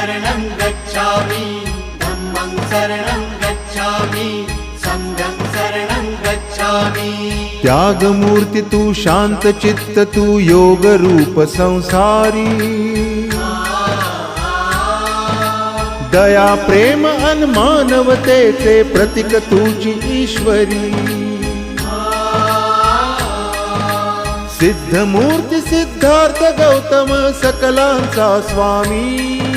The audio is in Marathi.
शरणं गच्छामि धम्मं शरणं गच्छामि संघं शरणं गच्छामि। त्यागमूर्ती तू शांत चित्त तू योग रूप संसारी दया प्रेम अन मानवतेचे प्रतीक तुझी ईश्वरी सिद्धमूर्ती सिद्धार्थ गौतम सकलांचा स्वामी